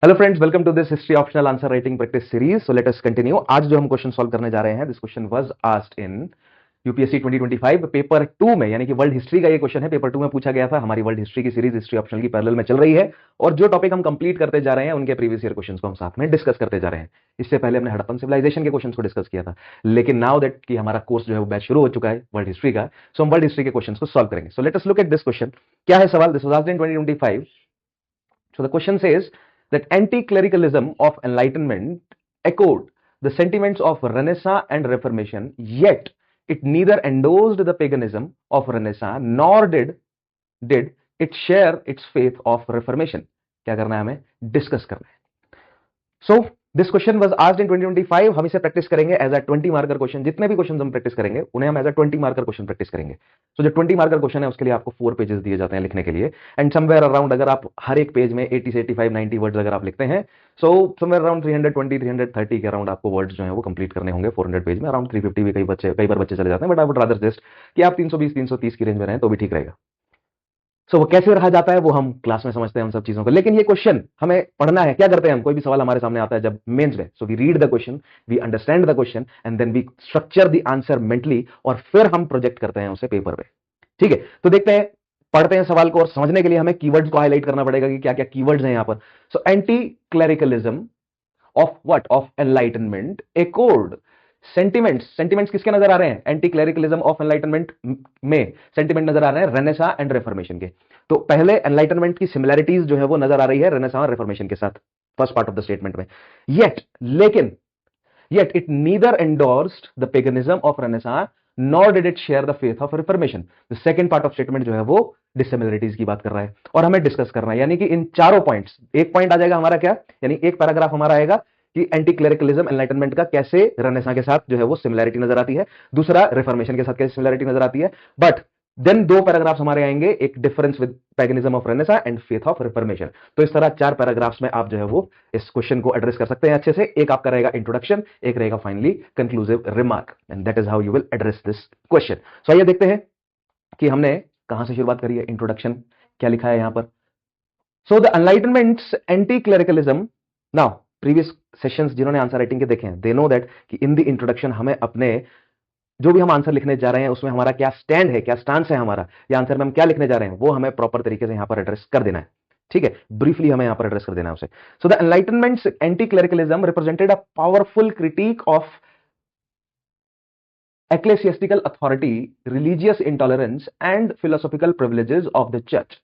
Hello friends, welcome to this history optional answer writing practice series. So let us continue. आज जो हम question solve करने जा रहे हैं, this question was asked in UPSC 2025 paper 2 में, यानी कि वर्ल्ड हिस्ट्री का ये क्वेश्चन है। पेपर 2 में पूछा गया था। हमारी वर्ल्ड हिस्ट्री की सीरीज हिस्ट्री ऑप्शनल की पैरेलल में चल रही है और जो टॉपिक हम कंप्लीट करते जा रहे हैं उनके प्रीवियस ईयर क्वेश्चंस को हम साथ में डिस्कस करते जा रहे हैं। इससे पहले हमने हड़प्पन सिविलाइजेशन के क्वेश्चंस को डिस्कस किया था, लेकिन नाउ दैट कि हमारा कोर्स जो है वो बैच शुरू हो चुका है वर्ल्ड हिस्ट्री का, सो हम वर्ल्ड हिस्ट्री के क्वेश्चंस को सॉल्व करेंगे। सो let us look at this question. क्या है सवाल? This was asked in 2025। So the question says that anti-clericalism of enlightenment echoed the sentiments of Renaissance and Reformation, yet it neither endorsed the paganism of Renaissance nor did it share its faith of Reformation. क्या करना है? हमें discuss करना है। So this question was asked इन 2025। हम इसे practice करेंगे as a 20 marker question. जितने भी क्वेश्चन हम प्रैक्टिस करेंगे उन्हें हम as a 20 marker question practice करेंगे। सो जो 20 मार्कर क्वेश्चन है उसके लिए आपको 4 पेजेस दिए जाते हैं लिखने के लिए, एंड समवेयर अराउंड अगर आप हर एक पेज में 80 से 85 90 वर्ड्स अगर आप लिखते हैं, सो समवेयर अराउंड 320 330 के अराउंड आपको वर्ड्स जो है वो कंप्लीट करने होंगे 400 पेज में। अराउंड 350 भी कई बार बच्चे चले जाते हैं, but I would rather suggest कि आप 320 330 की रेंज में रहें तो भी ठीक रहेगा। सो वो कैसे रहा जाता है वो हम क्लास में समझते हैं, हम सब चीजों को। लेकिन ये क्वेश्चन हमें पढ़ना है। क्या करते हैं हम? कोई भी सवाल हमारे सामने आता है जब मेंस में, so we read the question, we understand the question and then we structure the answer mentally, और फिर हम प्रोजेक्ट करते हैं उसे पेपर पे। ठीक है, तो देखते हैं, पढ़ते हैं सवाल को, और समझने के लिए हमें कीवर्ड्स को हाईलाइट करना पड़ेगा कि क्या क्या कीवर्ड्स हैं यहां पर। So anti clericalism of what? Of Enlightenment echoed sentiments. Sentiments किसके नजर आ रहे हैं? एंटी क्लेरिकलिज्म ऑफ एनलाइटनमेंट में सेंटिमेंट नजर आ रहे हैं रेनेसां एंड रिफॉर्मेशन के। तो पहले एनलाइटनमेंट की सिमिलैरिटीज जो है वो नजर आ रही है रेनेसां और रिफॉर्मेशन के साथ, first part of the statement में। लेकिन yet it neither endorsed the paganism of Renaissance nor did it share the faith of Reformation. The second part of statement जो है वो डिसिमिलरिटीज की बात कर रहा है और हमें डिस्कस करना है। यानी कि इन चारों पॉइंट्स, एक पॉइंट आ जाएगा हमारा क्या, यानी एक पैराग्राफ हमारा आएगा कि एंटी क्लेरिकलिज्म एनलाइटनमेंट का कैसे रेनेसां के साथ जो है वो सिमिलैरिटी नजर आती है, दूसरा रिफॉर्मेशन के साथ कैसे सिमिलैरिटी नजर आती है। बट देन 2 पैराग्राफ्स हमारे आएंगे, एक difference with paganism of Renaissance and faith of Reformation. तो इस तरह 4 पैराग्राफ्स में आप जो है वो इस क्वेश्चन को एड्रेस कर सकते हैं अच्छे से। एक आपका रहेगा इंट्रोडक्शन, एक रहेगा finally conclusive remark, and that is how you will address this question. So आइए देखते हैं कि हमने कहां से शुरुआत करी है। इंट्रोडक्शन क्या लिखा है यहां पर? So the Enlightenment's anti clericalism. Now previous sessions जिन्होंने आंसर राइटिंग के देखे हैं, दे नो दैट कि इन द इंट्रोडक्शन हमें अपने जो भी हम आंसर लिखने जा रहे हैं उसमें हमारा क्या स्टैंड है, क्या स्टांस है हमारा, या आंसर में हम क्या लिखने जा रहे हैं वो हमें प्रॉपर तरीके से यहां पर एड्रेस कर देना है। ठीक है, ब्रीफली हमें यहां पर एड्रेस कर देना है उसे। So the Enlightenment's anti clericalism represented a powerful critic of ecclesiastical authority, religious intolerance and philosophical privileges of the church।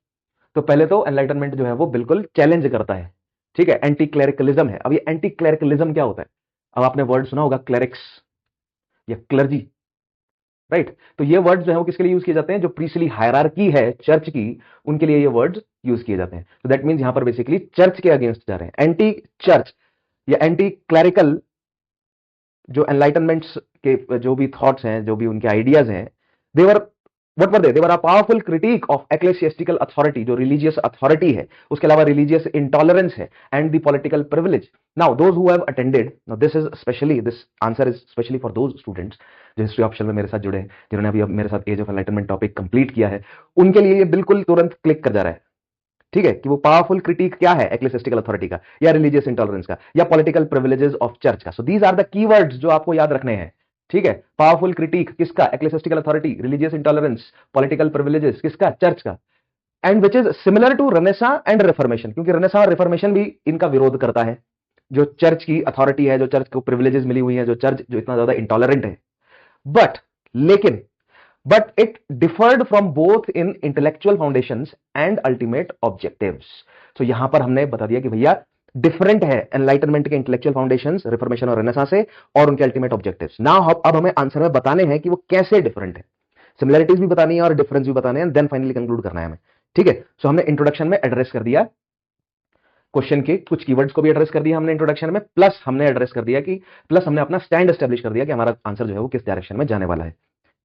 तो पहले तो एनलाइटनमेंट जो है वो बिल्कुल चैलेंज करता है। ठीक है, एंटी क्लेरिकलिज्म है। अब ये एंटी क्लेरिकलिज्म क्या होता है? अब आपने वर्ड सुना होगा क्लेरिक्स या क्लर्जी, राइट? तो ये वर्ड जो है वो किसके लिए यूज किए जाते हैं? जो प्रीस्टली हायरार्की है चर्च की, उनके लिए ये वर्ड्स यूज किए जाते हैं। तो दैट मींस यहां पर बेसिकली चर्च के अगेंस्ट जा रहे हैं, एंटी चर्च या एंटी क्लैरिकल। जो एनलाइटनमेंट्स के जो भी थॉट्स हैं, जो भी उनके आइडियाज हैं, they were what were they were a powerful critic of ecclesiastical authority, जो रिलीजियस अथॉरिटी है, उसके अलावा रिलीजियस इंटॉलरेंस है, and the political privilege. Now those who have attended, now this is specially, this answer is specially for those students जो history option में मेरे साथ जुड़े हैं, जिन्होंने अभी मेरे साथ age of Enlightenment topic complete किया है, उनके लिए ये बिल्कुल तुरंत क्लिक कर जा रहा है। ठीक है, कि वो पावरफुल क्रिटिक क्या है एक्लेसियस्टिकल अथॉरिटी का, या रिलीजियस इंटॉलरेंस का, या पॉलिटिकल प्रिविलेजेस ऑफ चर्च का। So these are the keywords जो आपको याद रखने हैं। ठीक है, पावरफुल क्रिटिक किसका? Ecclesiastical authority, religious intolerance, political privileges किसका? चर्च का, and which is similar to Renaissance and Reformation, क्योंकि रेनेसां और रिफॉर्मेशन भी इनका विरोध करता है। जो चर्च की अथॉरिटी है, जो चर्च को प्रिविलेजेस मिली हुई है, जो चर्च जो इतना ज्यादा इंटॉलरेंट है, but it differed from both in intellectual foundations and ultimate objectives। so यहां पर हमने बता दिया कि भैया डिफरेंट है एनलाइटनमेंट के इंटेलेक्चुअल फाउंडेशंस रिफॉर्मेशन और रेनेसां से, और उनके अल्टीमेट ऑब्जेक्टिव्स। नाउ अब हमें आंसर में बताने हैं कि वो कैसे डिफरेंट है, सिमिलरिटीज भी बतानी है और डिफरेंस भी बताने हैं, देन फाइनली कंक्लूड करना है हमें। ठीक है, सो हमने इंट्रोडक्शन में एड्रेस कर दिया क्वेश्चन के कुछ कीवर्ड्स को भी एड्रेस कर दिया हमने इंट्रोडक्शन में, प्लस हमने एड्रेस कर दिया कि प्लस हमने अपना स्टैंड एस्टेब्लिश कर दिया कि हमारा आंसर जो है वो किस डायरेक्शन में जाने वाला है।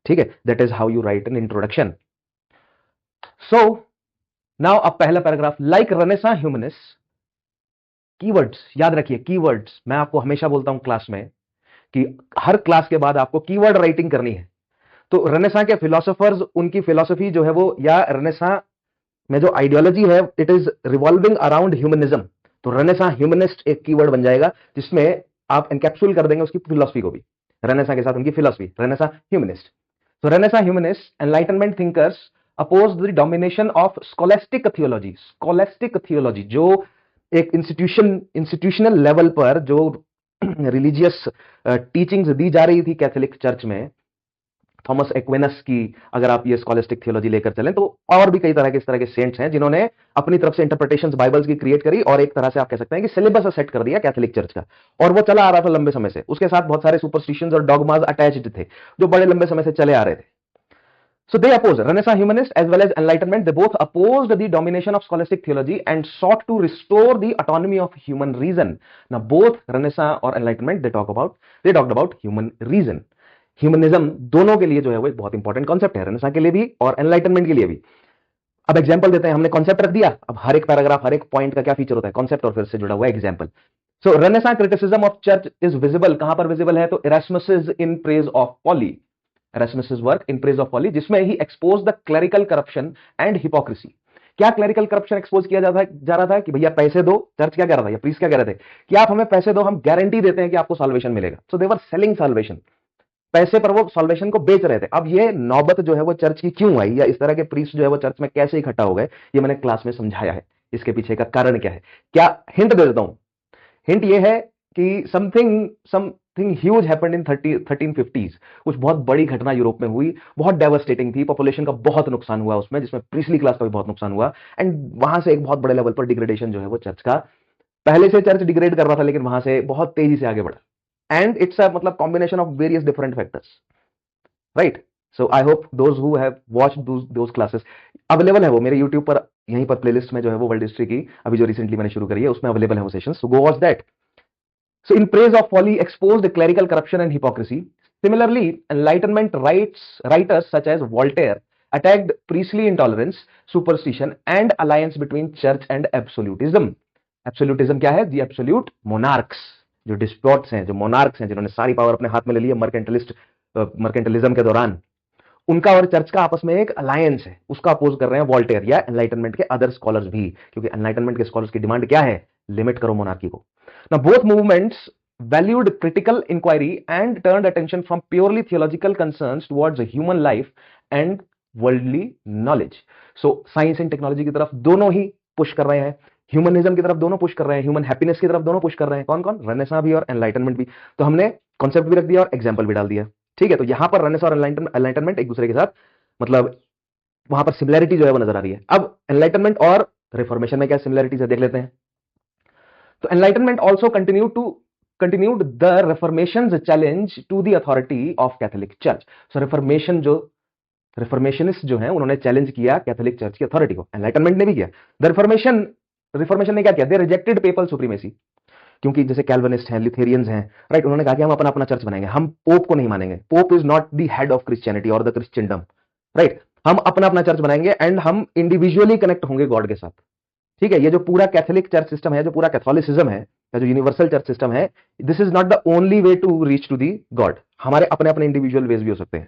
ठीक है, that is how you right an introduction. So now अब पहला paragraph, like renaissance humanist. Keywords याद रखिए, कीवर्ड्स मैं आपको हमेशा बोलता हूं क्लास में कि हर क्लास के बाद आपको कीवर्ड राइटिंग करनी है। तो रेनेसां के फिलोसोफर्स, उनकी फिलोसफी जो है वो, या रेनेसां में जो आइडियोलॉजी है, it is revolving around humanism. तो रेनेसां ह्यूमनिस्ट एक कीवर्ड बन जाएगा जिसमें आप एनकैप्सूल कर देंगे उसकी फिलॉसफी को भी, रेनेसां के साथ उनकी फिलॉसफी, रेनेसां ह्यूमनिस्ट। तो renaissance humanist enlightenment thinkers oppose the domination of scholastic theology. Scholastic theology जो एक इंस्टीट्यूशनल लेवल पर जो रिलीजियस टीचिंग्स दी जा रही थी कैथोलिक चर्च में, थॉमस एक्विनस की अगर आप ये स्कॉलेस्टिक थियोलॉजी लेकर चलें, तो और भी कई तरह के इस तरह के सेंट्स हैं जिन्होंने अपनी तरफ से इंटरप्रिटेशंस बाइबल्स की क्रिएट करी और एक तरह से आप कह सकते हैं कि सिलेबस सेट कर दिया कैथोलिक चर्च का, और वो चला आ रहा था लंबे समय से। उसके साथ बहुत सारे सुपरस्टिशंस और डॉगमास अटैच्ड थे जो बड़े लंबे समय से चले आ रहे थे। So they oppose Renaissance humanists as well as Enlightenment. They both opposed the domination of scholastic theology and sought to restore the autonomy of human reason. Now both Renaissance और Enlightenment they talked about human reason. Humanism दोनों के लिए जो है वो एक बहुत important concept है, रेनेसां के लिए भी और एनलाइटनमेंट के लिए भी। अब एग्जांपल देते हैं, हमने कॉन्सेप्ट रख दिया, अब हर एक पैराग्राफ हर एक पॉइंट का क्या फीचर होता है, कॉन्सेप्ट और फिर से जुड़ा हुआ example. So Renaissance criticism of church is visible, कहां पर विजिबल है, तो Erasmus in praise of Folly, Erasmus work in praise of Folly, जिसमें he expose the clerical corruption and hypocrisy. क्या क्लरिकल करप्शन एक्सपोज किया जा रहा था कि भैया पैसे दो, चर्च क्या कह रहा था या प्रीस्ट क्या कह रहे थे कि आप हमें पैसे दो, हम गारंटी देते हैं कि आपको सॉल्वेशन मिलेगा। सो दे वर सेलिंग सॉल्वेशन, पैसे पर वो सॉल्वेशन को बेच रहे थे। अब ये नौबत जो है वो चर्च की क्यों आई, या इस तरह के प्रीस्ट जो है वो चर्च में कैसे इकट्ठा हो गए, ये मैंने क्लास में समझाया है, इसके पीछे का कारण क्या है। क्या हिंट दे देता हूं, हिंट ये है कि something huge happened in 1350s, कुछ बहुत बड़ी घटना यूरोप में हुई, बहुत डेवास्टेटिंग थी, पॉपुलेशन का बहुत नुकसान हुआ उसमें, जिसमें प्रीस्टली क्लास का भी बहुत नुकसान हुआ, एंड वहां से एक बहुत बड़े लेवल पर डिग्रेडेशन जो है वो चर्च का, पहले से चर्च डिग्रेड कर रहा था लेकिन वहां से बहुत तेजी से आगे बढ़ा, एंड इट्स अ मतलब combination of various different factors, right. So I hope those who have watched those classes, available है वो मेरे यूट्यूब पर, यहीं पर प्लेलिस्ट में जो है वो वर्ल्ड हिस्ट्री की अभी जो रिसेंटली मैंने शुरू करी है उसमें अवेलेबल है वो sessions, so go watch that. So in praise of folly exposed clerical corruption and hypocrisy. Similarly, Enlightenment writers such as Voltaire attacked priestly intolerance, superstition and alliance between church and absolutism. Absolutism क्या है? The absolute monarchs, जो डिस्पोट्स हैं, जो monarchs हैं, जिन्होंने सारी power अपने हाथ में ले ली है मर्केंटलिज्म के दौरान, उनका और चर्च का आपस में एक अलायंस है, उसका अपोज कर रहे हैं वॉल्टेयर या एनलाइटनमेंट के अदर स्कॉलर्स भी, क्योंकि एनलाइटनमेंट के स्कॉलर्स की डिमांड क्या है, लिमिट करो मोनार्की को। Now both movements valued critical inquiry and turned attention from purely theological concerns towards human life and worldly knowledge. So science and technology की तरफ दोनों ही पुश कर रहे हैं, ह्यूमनिज्म की तरफ दोनों पुश कर रहे हैं, ह्यूमन हैप्पीनेस की तरफ दोनों पुश कर रहे हैं। कौन कौन? रेनेसां भी और एनलाइटनमेंट भी। तो हमने कॉन्सेप्ट भी रख दिया और एग्जाम्पल भी डाल दिया, ठीक है। तो यहां पर रेनेसां और एनलाइटनमेंट एक दूसरे के साथ मतलब वहां पर सिमिलैरिटी जो है वो नजर आ रही है। अब एनलाइटनमेंट और रिफॉर्मेशन में क्या सिमिलैरिटीज है देख लेते हैं। So enlightenment also continued the Reformation's challenge to the authority of Catholic Church. So रिफॉर्मेशनिस्ट जो हैं उन्होंने चैलेंज किया कैथोलिक चर्च की अथॉरिटी को, एनलाइटनमेंट ने भी किया। द रिफॉर्मेशन ने क्या किया, दे रिजेक्टेड पेपल सुप्रीमेसी, क्योंकि जैसे कैल्विनिस्ट हैं, ल्यूथेरियंस हैं, राइट, उन्होंने कहा कि हम अपना अपना चर्च बनाएंगे, हम पोप को नहीं मानेंगे, pope is not the head of Christianity और द क्रिश्चियनडम, राइट, हम अपना अपना चर्च बनाएंगे एंड हम इंडिविजुअली कनेक्ट होंगे गॉड के साथ, ठीक है। ये जो पूरा कैथोलिक चर्च सिस्टम है, जो पूरा कैथोलिसिज्म है या जो यूनिवर्सल चर्च सिस्टम है, this is not the only way to reach to the God, हमारे अपने अपने इंडिविजुअल वेज भी हो सकते हैं,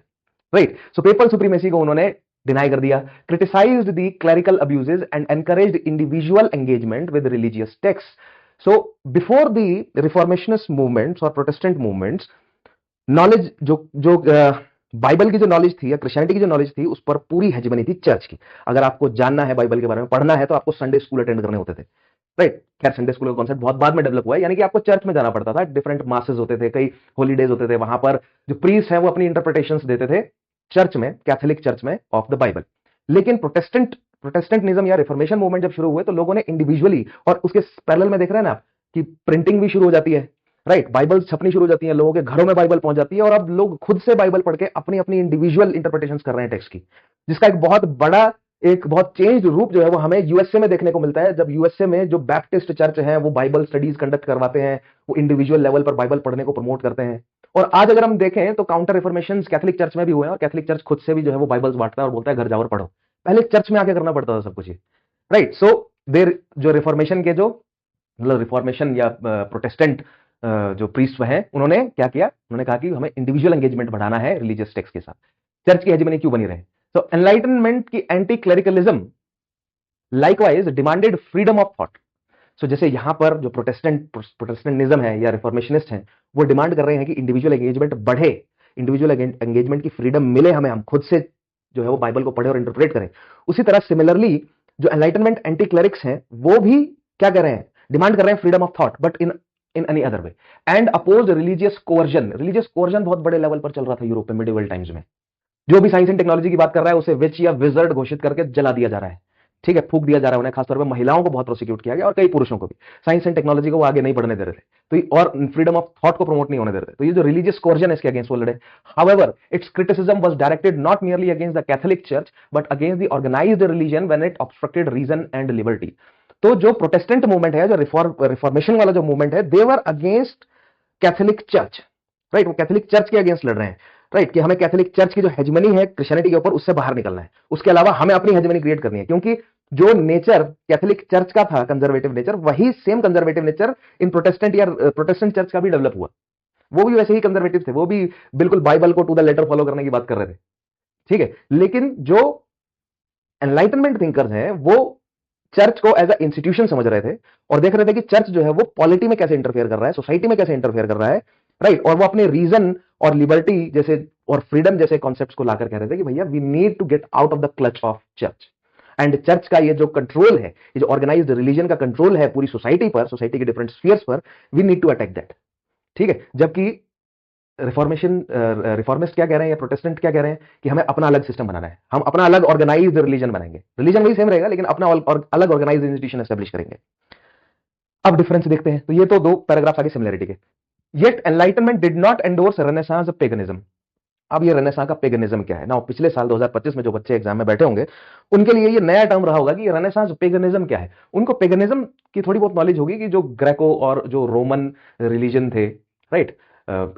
राइट। सो पेपल सुप्रीमेसी को उन्होंने डिनाई कर दिया, criticized the clerical abuses and encouraged individual engagement with religious text. So before the reformationist movements और प्रोटेस्टेंट मूवमेंट्स, नॉलेज जो बाइबल की जो नॉलेज थी या क्रिश्चियनिटी की जो नॉलेज थी, उस पर पूरी हेजेमनी थी चर्च की। अगर आपको जानना है बाइबल के बारे में, पढ़ना है, तो आपको संडे स्कूल अटेंड करने होते थे, राइट। खैर संडे स्कूल का कॉन्सेप्ट बहुत बाद में डेवलप हुआ है, यानी कि आपको चर्च में जाना पड़ता था, डिफरेंट मासेस होते थे, कई हॉलीडेज होते थे, वहां पर जो प्रीस्ट हैं वो अपनी इंटरप्रिटेशंस देते थे चर्च में, कैथोलिक चर्च में, ऑफ द बाइबल। लेकिन प्रोटेस्टेंटिज्म या रिफॉर्मेशन मूवमेंट जब शुरू हुए तो लोगों ने इंडिविजुअली, और उसके पैरेलल में देख रहे हैं ना आप कि प्रिंटिंग भी शुरू हो जाती है, राइट, बाइबल छपनी शुरू हो जाती है, लोगों के घरों में बाइबल पहुंच जाती है, और अब लोग खुद से बाइबल पढ़ के अपनी अपनी इंडिविजुअल इंटरप्रिटेशंस कर रहे हैं टेक्स्ट की, जिसका एक बहुत बड़ा, एक बहुत चेंज्ड रूप जो है वो हमें यूएसए में देखने को मिलता है। जब यूएसए में जो बैप्टिस्ट चर्च है वो बाइबल स्टडीज कंडक्ट करवाते हैं, वो इंडिविजुअल लेवल पर बाइबल पढ़ने को प्रमोट करते हैं। और आज अगर हम देखें तो काउंटर रिफॉर्मेशन कैथोलिक चर्च में भी हुए हैं, और कैथोलिक चर्च खुद से भी जो है वो बाइबल्स बांटता है और बोलता है घर जाओ और पढ़ो। पहले चर्च में आके करना पड़ता था सब कुछ, राइट। सो देर जो रिफॉर्मेशन के जो मतलब रिफॉर्मेशन या प्रोटेस्टेंट जो प्रीस्ट हैं, उन्होंने क्या किया, उन्होंने कहा कि हमें इंडिविजुअल एंगेजमेंट बढ़ाना है रिलीजियस टेक्स्ट के साथ, चर्च की हेजेमनी क्यों बनी रहे। तो एनलाइटनमेंट की anti clericalism likewise demanded freedom of thought. So जैसे यहां पर जो प्रोटेस्टेंटिज्म है या रिफॉर्मेशनिस्ट हैं, वो डिमांड कर रहे हैं कि इंडिविजुअल एंगेजमेंट बढ़े, इंडिविजुअल एंगेजमेंट की फ्रीडम मिले हमें, हम खुद से जो है वो बाइबल को पढ़े और इंटरप्रेट करें। उसी तरह सिमिलरली जो एनलाइटनमेंट एंटी क्लेरिक्स हैं, वो भी क्या कर रहे हैं, डिमांड कर रहे हैं freedom of thought, but in any other way, and oppose religious conversion. Religious conversion बहुत बड़े लेवल पर चल रहा था यूरोप में मिडिवल टाइम्स में। जो भी साइंस एंड टेक्नोलॉजी की बात कर रहा है उसे विच या विजर्ड घोषित करके जला दिया जा रहा है, ठीक है, फूक दिया जा रहा है उन्हें। खासतौर पर महिलाओं को बहुत प्रोसिक्यूट किया गया और कई पुरुषों को भी। साइंस एंड टेक्नोलॉजी को वो आगे नहीं बढ़ने दे रहे थे, तो और फ्रीडम ऑफ थॉट को प्रमोट नहीं होने दे रहे थे। तो ये जो रिलीजियस कोवर्जन है इसके अगेंस्ट वो लड़े। However its criticism was directed not merely against the Catholic church but against the organised religion when it obstructed reason and liberty. तो जो प्रोटेस्टेंट मूवमेंट है, जो रिफॉर्मेशन वाला जो मूवमेंट है, they were against Catholic church, right. वो Catholic church के against लड़ रहे हैं, राइट, कि हमें कैथोलिक चर्च की जो हेजमनी है क्रिश्चियनिटी के ऊपर, उससे बाहर निकलना है। उसके अलावा हमें अपनी हेजमनी क्रिएट करनी है, क्योंकि जो नेचर कैथोलिक चर्च का था, कंजर्वेटिव नेचर, वही same conservative nature in Protestant या प्रोटेस्टेंट चर्च का भी डेवलप हुआ। वो भी वैसे ही कंजर्वेटिव थे, वो भी बिल्कुल बाइबल को टू द लेटर फॉलो करने की बात कर रहे थे, ठीक है। लेकिन जो एनलाइटनमेंट थिंकर्स हैं, वो चर्च को एज अ इंस्टीट्यूशन समझ रहे थे और देख रहे थे कि चर्च जो है वो पॉलिटी में कैसे इंटरफेयर कर रहा है, सोसाइटी में कैसे इंटरफेयर कर रहा है, राइट। और वो अपने रीजन और लिबर्टी जैसे और फ्रीडम जैसे कॉन्सेप्ट्स को लाकर कह रहे थे कि भैया we need to get out of the clutch of church. And church का ये जो कंट्रोल है, ये जो ऑर्गेनाइज्ड रिलीजन का कंट्रोल है पूरी सोसाइटी पर, सोसाइटी के डिफरेंट स्फीयर्स पर, we need to attack that, ठीक है। जबकि रिफॉर्मिस्ट क्या कह रहे हैं या प्रोटेस्टेंट क्या कह रहे हैं कि हमें अपना अलग सिस्टम बनाना है, हम अपना अलग ऑर्गेनाइज्ड रिलीजन बनाएंगे। रिलीजन वही सेम रहेगा लेकिन अपना अलग ऑर्गेनाइज्ड इंस्टीट्यूशन एस्टेब्लिश करेंगे। अब डिफरेंस देखते हैं। तो ये तो दो पैराग्राफ आगे सिमिलरिटी के। Yet Enlightenment did not endorse Renaissance's paganism. अब ये रेनेसां का पेगनिज्म क्या है ना, पिछले साल 2025 में जो बच्चे एग्जाम में बैठे होंगे उनके लिए ये नया टर्म रहा होगा कि रेनेसांस पेगनिज्म क्या है। उनको पेगनिज्म की थोड़ी बहुत नॉलेज होगी कि जो ग्रेको और जो रोमन रिलीजन थे, राइट,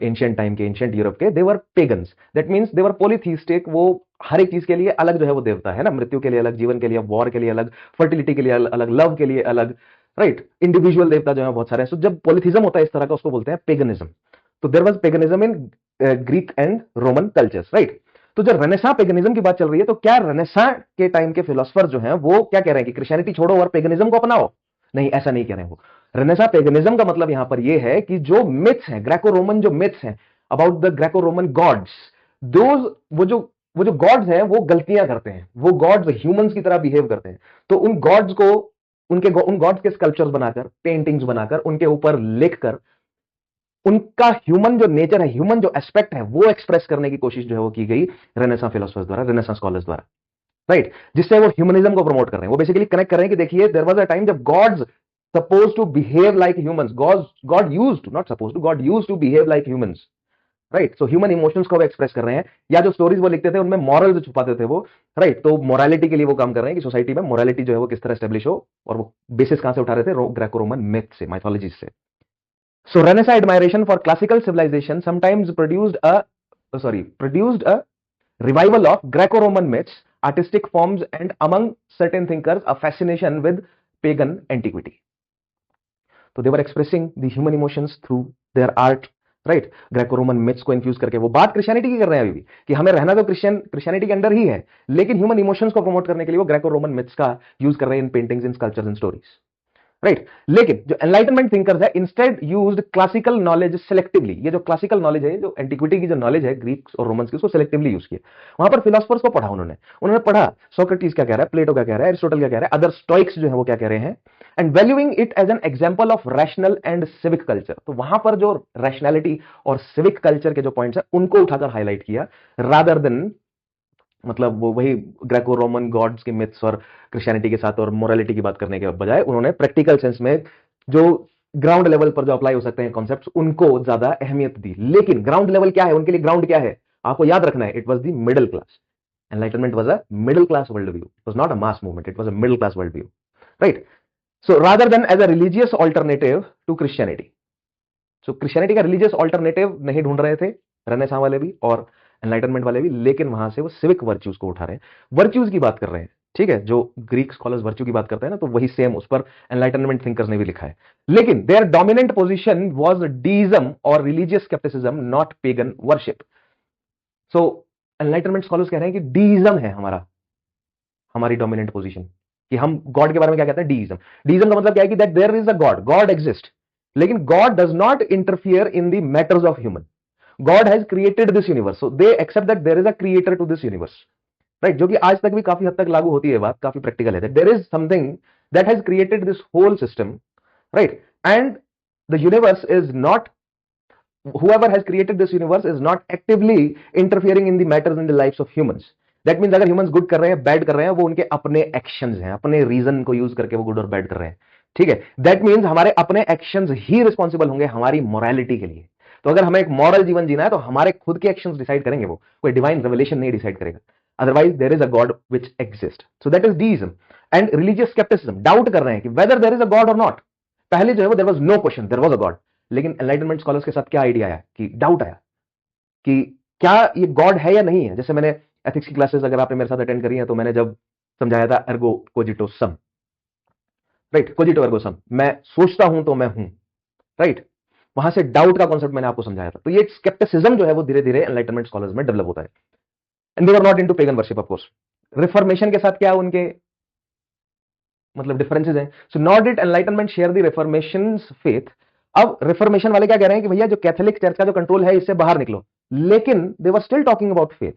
एंशिएंट टाइम के, एंशिएंट यूरोप के, दे वर पेगन्स, दैट मींस दे वर पॉलीथीस्टिक। वो हर एक चीज के लिए अलग जो है वो देवता है ना, मृत्यु के लिए अलग, जीवन के लिए, वॉर के लिए अलग, फर्टिलिटी के लिए अलग, लव के लिए अलग, राइट। इंडिविजुअल देवता जो है बहुत सारे हैं। सो जब पॉलीथिज्म होता है इस तरह का, उसको बोलते हैं पेगनिज्म। तो there was paganism in Greek and Roman cultures, right. तो जब रेनेसां पेगनिज्म की बात चल रही है, तो क्या रेनेसां के टाइम के फिलोसफर जो हैं वो क्या कह रहे हैं कि क्रिश्चियनिटी छोड़ो और पेगनिज्म को अपनाओ? नहीं, ऐसा नहीं कह रहे हैं वो। रेनेसां पेगनिज्म का मतलब यहां पर यह है कि जो मिथ्स हैं, ग्रेको रोमन जो मिथ्स हैं about the Greco Roman gods, those वो जो गॉड्स हैं वो गलतियां करते हैं, वो गॉड्स ह्यूमंस की तरह बिहेव करते हैं। तो उन गॉड्स को उन गॉड्स के स्कल्पचर्स बनाकर, पेंटिंग्स बनाकर, उनके ऊपर लिखकर उनका ह्यूमन जो नेचर है, ह्यूमन जो एस्पेक्ट है, वो एक्सप्रेस करने की कोशिश जो है वो की गई रेनेसां फिलोसफर्स द्वारा, रेनेसां स्कॉलर्स द्वारा, राइट। जिससे वो ह्यूमनिज्म को प्रमोट कर रहे हैं। वो बेसिकली कनेक्ट कर रहे हैं कि देखिए देयर वाज अ टाइम जब gods suppose to behave like humans, God used to, not suppose to, God used to behave like humans, right. So human emotions को वो एक्सप्रेस कर रहे हैं, या जो स्टोरीज वो लिखते थे उनमें मॉरल्स छुपाते थे वो, राइट। तो मोरालिटी के लिए वो काम कर रहे हैं कि सोसाइटी में मोरालिटी जो है वो किस तरह एस्टेब्लिश हो, और वो बेसिस कहां से उठा रहे थे? ग्रेको रोमन मिथ से, माइथोलॉजी से। So Renaissance admiration for classical civilization sometimes produced a revival of Greco-Roman myths, artistic forms, and among certain thinkers, a fascination with pagan antiquity. So they were expressing the human emotions through their art, right. Greco Roman myths को infuse करके। वो बात Christianity की कर रहे हैं अभी भी कि हमें रहना तो क्रिश्चियनिटी के अंदर ही है, लेकिन ह्यूमन इमोशंस को प्रमोट करने के लिए वो ग्रेको रोमन मिथ्स का यूज कर रहे हैं in paintings, in sculptures, in stories, right. लेकिन जो एनलाइटनमेंट थिंकर्स है instead used classical knowledge selectively. ये जो क्लासिकल नॉलेज है, जो एंटिक्विटी की जो नॉलेज है ग्रीक्स और रोमन्स की, उसको सेलेक्टिवली यूज किया। वहां पर फिलोसफर्स को पढ़ा उन्होंने पढ़ा सोक्रेटिस क्या कह रहा है, प्लेटो क्या कह रहा है, एरिस्टोटल क्या कह रहा है, अदर स्टोइक्स जो है वो क्या कह रहे हैं, and valuing it as an example of rational and civic culture. तो वहां पर जो रैशनैलिटी और सिविक कल्चर के जो पॉइंट्स है उनको उठाकर हाईलाइट किया, रादर देन मतलब वो वही ग्रेको रोमन गॉड्स के मिथ्स और क्रिश्चियनिटी के साथ और मोरालिटी की बात करने के बजाय उन्होंने प्रैक्टिकल सेंस में जो ग्राउंड लेवल पर जो अप्लाई हो सकते हैं कॉन्सेप्ट्स, उनको ज्यादा अहमियत दी। लेकिन ग्राउंड लेवल क्या है उनके लिए? ग्राउंड क्या है आपको याद रखना है, it was the middle class. Enlightenment was a middle class world view, it was not a mass movement, it was a middle class world view, right. So rather than as a religious alternative to Christianity. So Christianity का religious alternative नहीं ढूंढ रहे थे renaissance वाले भी और enlightenment वाले भी, लेकिन वहां से वो सिविक वर्च्यूज को उठा रहे हैं, वर्च्यूज की बात कर रहे हैं, ठीक है। जो ग्रीक स्कॉलर्स वर्च्यू की बात करते हैं ना, तो वही सेम उस पर एनलाइटनमेंट थिंकर्स ने भी लिखा है। लेकिन देयर डोमिनेंट पोजीशन वाज डीइज्म और religious scepticism, not pagan worship. So enlightenment scholars कह रहे हैं कि डीइज्म है हमारी डोमिनेंट पोजीशन, कि हम गॉड के बारे में क्या कहते हैं, डीइज्म। डीइज्म का मतलब क्या है कि that there is a God, God exist, लेकिन God does not interfere in the matters of human. God has created this universe, so they accept that there is a creator to this universe, right. जो कि आज तक भी काफी हद तक लागू होती है, बात काफी प्रैक्टिकल है, there is something that has created this whole system, right, and the universe is not, whoever has created this universe is not actively interfering in the matters in the lives of humans. That means अगर humans good कर रहे हैं, bad कर रहे हैं, वो उनके अपने actions हैं, अपने reason को use करके वो good और bad कर रहे हैं, ठीक है। That means हमारे अपने actions ही responsible होंगे हमारी morality के लिए। तो अगर हमें एक moral जीवन जीना है तो हमारे खुद के actions decide करेंगे, वो कोई divine revelation नहीं decide करेगा। Otherwise there is a God which exists. So that is deism and religious skepticism. Doubt कर रहे हैं कि whether there is a God or not. पहले जो है वो there was no question, there was a God. लेकिन एनलाइटनमेंट स्कॉलर्स के साथ क्या आइडिया आया कि डाउट आया कि क्या ये गॉड है या नहीं है। जैसे मैंने एथिक्स की क्लासेस अगर आपने मेरे साथ अटेंड करी है तो मैंने जब समझाया था एर्गो कोजिटो सम, राइट, कोजिटो एर्गो सम, मैं सोचता हूं तो मैं हूं, राइट, वहां से डाउट का कॉन्सेप्ट मैंने आपको समझाया था। तो ये स्केप्टिसिज्म जो है वो धीरे धीरे एनलाइटनमेंट स्कॉलर्स में डेवलप होता है। And they were not into pagan worship of course. Reformation के साथ क्या उनके मतलब डिफरेंसेस हैं। So not did Enlightenment share the Reformation's faith. अब रिफॉर्मेशन वाले क्या कह रहे हैं कि भैया जो कैथोलिक चर्च का जो कंट्रोल है इससे बाहर निकलो, लेकिन they were still talking about faith.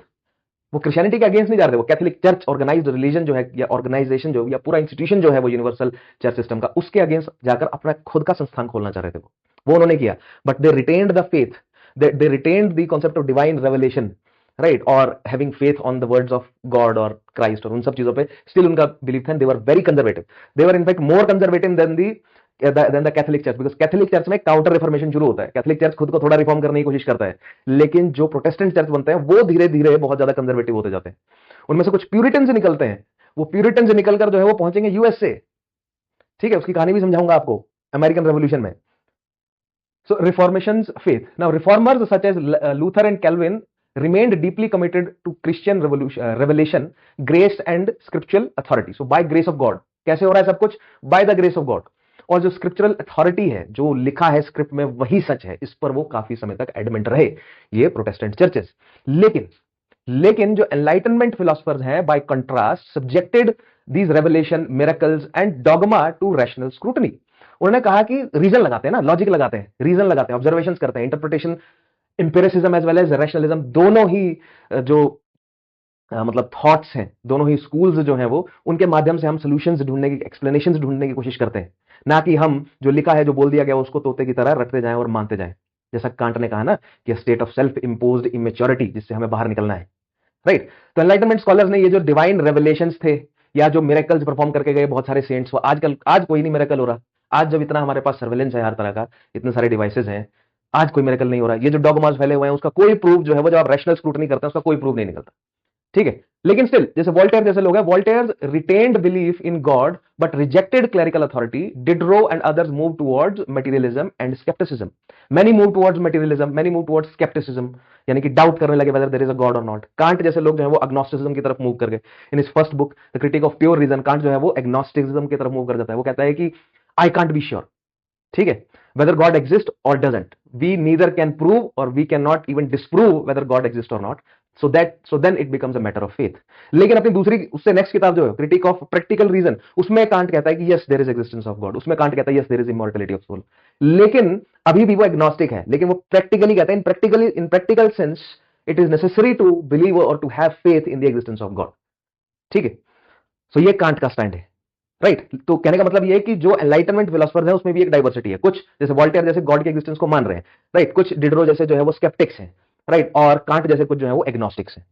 वो क्रिश्चियनिटी के अगेंस्ट नहीं जा रहे, वो कैथोलिक चर्च ऑर्गेनाइज्ड रिलीजन जो है या ऑर्गेनाइजेशन जो या पूरा इंस्टीट्यूशन जो है वो यूनिवर्सल चर्च सिस्टम का, उसके अगेंस्ट जाकर अपना खुद का संस्थान खोलना चाह रहे थे। वो उन्होंने किया, but they retained the faith, they retained the concept of divine revelation, right, और having faith on the words of God और क्राइस्ट, और उन सब चीजों पे स्टिल उनका बिलीफ था। They were very conservative, they were in fact more conservative than the Catholic church, because Catholic church में काउंटर रिफॉर्मेशन शुरू होता है। कैथोलिक चर्च खुद को थोड़ा रिफॉर्म करने की कोशिश करता है, लेकिन जो प्रोटेस्टेंट चर्च बनते हैं वो धीरे धीरे बहुत ज्यादा कंजर्वेटिव होते जाते हैं। उनमें से कुछ प्यूरिटन से निकलते हैं, वो प्यूरिटन से निकलकर जो है वो पहुंचेंगे यूएसए, ठीक है, उसकी कहानी भी समझाऊंगा आपको अमेरिकन रेवोल्यूशन में। So reformation's faith. Now reformers such as Luther and Calvin remained deeply committed to Christian revelation, grace and scriptural authority. So by grace of God. कैसे हो रहा है सब कुछ? By the grace of God. और जो scriptural authority है, जो लिखा है स्क्रिप्ट में वही सच है, इस पर वो काफी समय तक एडमेंट रहे, ये प्रोटेस्टेंट चर्चेस। लेकिन जो एनलाइटनमेंट फिलोसफर्स हैं, bye contrast subjected these revelation, miracles and dogma to rational scrutiny. उन्होंने कहा कि रीजन लगाते हैं ना, लॉजिक लगाते हैं, रीजन लगाते हैं, ऑब्जर्वेशंस करते हैं, interpretation, empiricism as well as rationalism, दोनों ही जो मतलब थॉट्स हैं, दोनों ही स्कूल्स जो हैं वो, उनके माध्यम से हम सॉल्यूशंस ढूंढने की, एक्सप्लेनेशंस ढूंढने की कोशिश करते हैं, ना कि हम जो लिखा है, जो बोल दिया गया उसको तोते की तरह रटते जाएं और मानते जाएं। जैसा कांट ने कहा ना कि state of self imposed immaturity, जिससे हमें बाहर निकलना है, राइट। तो एनलाइटनमेंट स्कॉलर्स ने ये जो डिवाइन रेवलेशंस थे या जो मिरेकल्स परफॉर्म करके गए बहुत सारे सेंट्स, आज कोई नहीं मिरेकल हो रहा। आज जब इतना हमारे पास सर्वेलेंस है हर तरह का, इतने सारे डिवाइसेस हैं, आज कोई मिरेकल नहीं हो रहा। ये जो डॉगमास फैले हुए हैं उसका कोई प्रूफ जो है वो, जब आप रैशनल स्क्रूटनी करते हैं उसका कोई प्रूफ नहीं निकलता, ठीक है। लेकिन स्टिल, जैसे वोल्टेयर जैसे लोग हैं, Voltaire retained belief in God but rejected clerical authority. Diderot and others move towards materialism and scepticism. Many move towards materialism, many move towards scepticism, यानी कि डाउट करने लगे whether there is a God और not. Kant जैसे लोग जो है वो एग्नोस्टिसिज्म की तरफ मूव कर गए। In his first book the Critique of Pure Reason, Kant जो है वो एग्नोस्टिसिज्म की तरफ मूव कर जाता है। वो कहता है कि आई कांट बी श्योर, ठीक है, whether God exists or doesn't. We neither can prove or we cannot even disprove whether God exists or not. So then it becomes a matter of faith. लेकिन अपनी दूसरी, उससे next किताब जो है Critique of Practical Reason, उसमें Kant कहता है कि yes there is existence of God. उसमें कांट कहता है yes there is immortality of soul. लेकिन अभी भी वो एग्नोस्टिक है, लेकिन वो प्रैक्टिकली कहता है in practical sense it is necessary to believe और to have faith in the existence of God, ठीक है। सो ये कांट का स्टैंड है, राइट। तो कहने का मतलब ये है कि जो एनलाइटनमेंट फिलोसफर्स हैं उसमें भी एक डाइवर्सिटी है। कुछ जैसे वोल्टेयर जैसे गॉड के एग्जिस्टेंस को मान रहे हैं, राइट, कुछ डिडरो जैसे जो है वो स्केप्टिक्स हैं, राइट, और कांट जैसे कुछ जो है वो एग्नोस्टिक्स हैं।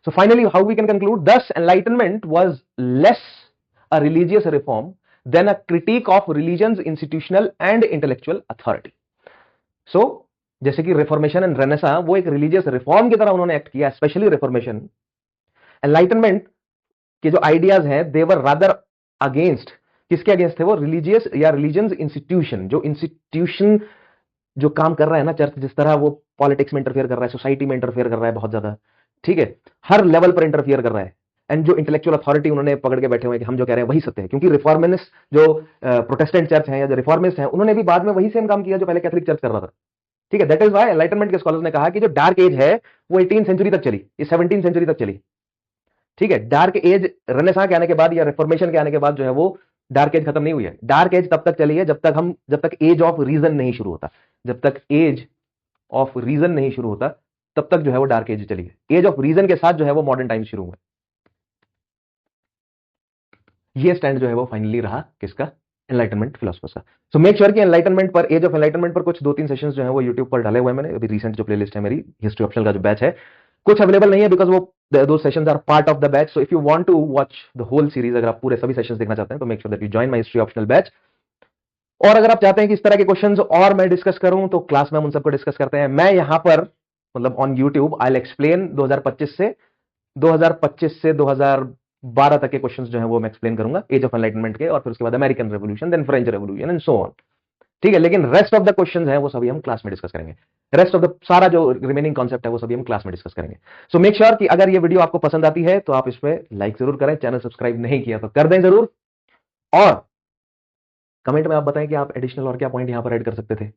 So finally how we can conclude, this enlightenment was less a religious reform than a critique of religions, institutional and intellectual authority. So जैसे कि रिफॉर्मेशन एंड रेनेसां वो एक रिलीजियस रिफॉर्म की तरह उन्होंने एक्ट किया, स्पेशली रिफॉर्मेशन। एनलाइटनमेंट कि जो आइडियाज हैं दे वर रादर अगेंस्ट, किसके अगेंस्ट थे वो? रिलीजियस या रिलीजन्स इंस्टीट्यूशन। जो इंस्टीट्यूशन जो काम कर रहा है ना चर्च, जिस तरह वो पॉलिटिक्स में इंटरफेयर कर रहा है, सोसाइटी में इंटरफेयर कर रहा है बहुत ज्यादा, ठीक है, हर लेवल पर इंटरफेयर कर रहा है। एंड जो इंटेलेक्चुअल अथॉरिटी उन्होंने पकड़ के बैठे हुए हैं कि हम जो कह रहे हैं वही सत्य है, क्योंकि रिफॉर्मिस्ट जो प्रोटेस्टेंट चर्च है या जो रिफॉर्मिस्ट हैं, उन्होंने भी बाद में वही सेम काम किया जो पहले कैथोलिक चर्च कर रहा था, ठीक है। दैट इज व्हाई एनलाइटनमेंट के स्कॉलर्स ने कहा कि जो डार्क एज है वो 18th सेंचुरी तक चली, ये 17th सेंचुरी तक चली, ठीक है, डार्क एज रेनेसां के आने के बाद या रिफॉर्मेशन के आने के बाद जो है वो डार्क एज खत्म नहीं हुई है। डार्क एज तब तक चली है जब तक एज ऑफ रीजन नहीं शुरू होता। जब तक एज ऑफ रीजन नहीं शुरू होता तब तक जो है वो डार्क एज चली है। एज ऑफ रीजन के साथ जो है वो मॉडर्न टाइम शुरू हुआ। ये स्टैंड जो है वो फाइनली रहा किसका? एनलाइटनमेंट फिलोसफर्स का। सो मेक श्योर कि एनलाइटनमेंट पर, एज ऑफ एनलाइटनमेंट पर कुछ 2-3 सेशंस जो है वो यूट्यूब पर डाले हुए मैंने। अभी रिसेंट जो प्लेलिस्ट है मेरी हिस्ट्री ऑप्शनल का जो बैच है, कुछ अवेलेबल नहीं है बिकॉज वो दो sessions are part of the batch. So if you want to watch the whole series, अगर आप पूरे सभी सेशंस देखना चाहते हैं तो make sure that you join my history optional batch. और अगर आप चाहते हैं कि इस तरह के क्वेश्चंस और मैं डिस्कस करूं तो क्लास में हम उन सबको डिस्कस करते हैं। मैं यहां पर मतलब on YouTube I will explain 2025 से 2012 तक के क्वेश्चंस जो है वो मैं एक्सप्लेन करूंगा एज ऑफ एनलाइटनमेंट के, और फिर उसके बाद American revolution, then French revolution and so on. ठीक है, लेकिन रेस्ट ऑफ द क्वेश्चंस हैं वो सभी हम क्लास में डिस्कस करेंगे। रेस्ट ऑफ द सारा जो रिमेनिंग कॉन्सेप्ट है वो सभी हम क्लास में डिस्कस करेंगे। सो मेक श्योर कि अगर ये वीडियो आपको पसंद आती है तो आप इस पे लाइक जरूर करें, चैनल सब्सक्राइब नहीं किया तो कर दें जरूर, और कमेंट में आप बताएं कि आप एडिशनल और क्या पॉइंट यहां पर ऐड कर सकते थे।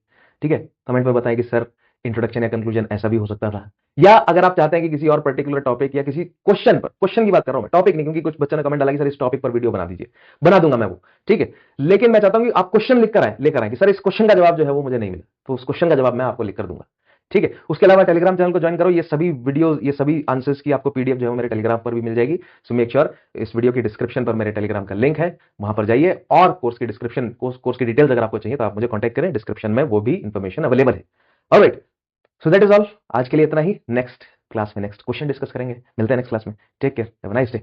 ठीक है, कमेंट में बताएं कि सर इंट्रोडक्शन या कंक्लूजन ऐसा भी हो सकता था, या अगर आप चाहते हैं कि किसी और पर्टिकुलर टॉपिक या किसी क्वेश्चन पर, क्वेश्चन की बात कर रहा हूं मैं, टॉपिक नहीं, क्योंकि कुछ बच्चों ने कमेंट डाला कि सर इस टॉपिक पर वीडियो बना दीजिए, बना दूंगा मैं वो। ठीक है, लेकिन मैं चाहता हूं कि आप क्वेश्चन लेकर आए कि सर इस क्वेश्चन का जवाब जो है वो मुझे नहीं मिला, तो उस क्वेश्चन का जवाब मैं आपको लिख कर दूंगा। ठीक है, उसके अलावा टेलीग्राम चैनल को ज्वाइन करो, ये सभी वीडियो, ये सभी आंसर्स की आपको पीडीएफ जो है मेरे टेलीग्राम पर भी मिल जाएगी। सो मेक श्योर इस वीडियो की डिस्क्रिप्शन पर मेरे टेलीग्राम का लिंक है, वहां पर जाइए, और कोर्स की डिटेल्स अगर आपको चाहिए तो आप मुझे कॉन्टैक्ट करें, डिस्क्रिप्शन में वो भी इंफॉर्मेशन अवेलेबल है। Alright, so that is all, आज के लिए इतना ही। नेक्स्ट क्लास में नेक्स्ट क्वेश्चन डिस्कस करेंगे, मिलते हैं नेक्स्ट क्लास में। Take care, have a nice day.